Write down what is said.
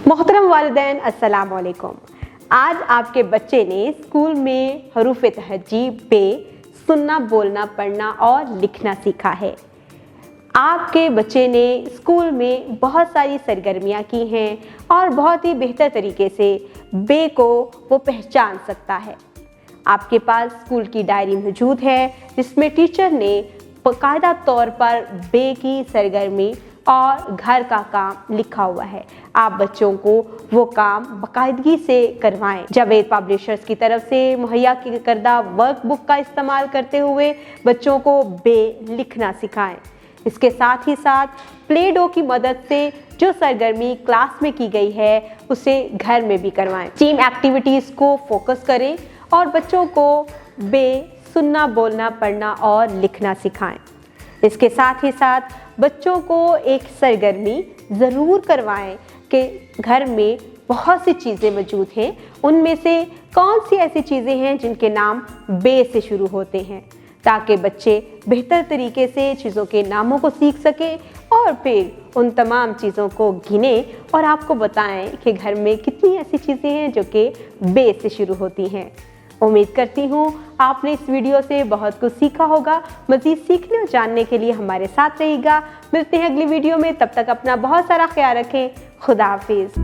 मोहतरम वालिदैन अस्सलाम वालेकुम। आज आपके बच्चे ने स्कूल में हरूफ तहज्जी बे सुनना, बोलना, पढ़ना और लिखना सीखा है। आपके बच्चे ने स्कूल में बहुत सारी सरगर्मियाँ की हैं और बहुत ही बेहतर तरीके से बे को वो पहचान सकता है। आपके पास स्कूल की डायरी मौजूद है जिसमें टीचर ने बाकायदा तौर पर बे की सरगर्मी और घर का काम लिखा हुआ है। आप बच्चों को वो काम बाकायदगी से करवाएं। जावेद पब्लिशर्स की तरफ से मुहैया करदा वर्कबुक का इस्तेमाल करते हुए बच्चों को बे लिखना सिखाएं। इसके साथ ही साथ प्ले डो की मदद से जो सरगर्मी क्लास में की गई है उसे घर में भी करवाएं। टीम एक्टिविटीज़ को फोकस करें और बच्चों को बे सुनना, बोलना, पढ़ना और लिखना सिखाएं। इसके साथ ही साथ बच्चों को एक सरगर्मी ज़रूर करवाएं कि घर में बहुत सी चीज़ें मौजूद हैं, उनमें से कौन सी ऐसी चीज़ें हैं जिनके नाम बे से शुरू होते हैं, ताकि बच्चे बेहतर तरीके से चीज़ों के नामों को सीख सकें और फिर उन तमाम चीज़ों को गिने और आपको बताएं कि घर में कितनी ऐसी चीज़ें हैं जो कि बे से शुरू होती हैं। उम्मीद करती हूँ आपने इस वीडियो से बहुत कुछ सीखा होगा। मज़ीद सीखने और जानने के लिए हमारे साथ रहिएगा। मिलते हैं अगली वीडियो में, तब तक अपना बहुत सारा ख्याल रखें। खुदा हाफिज़।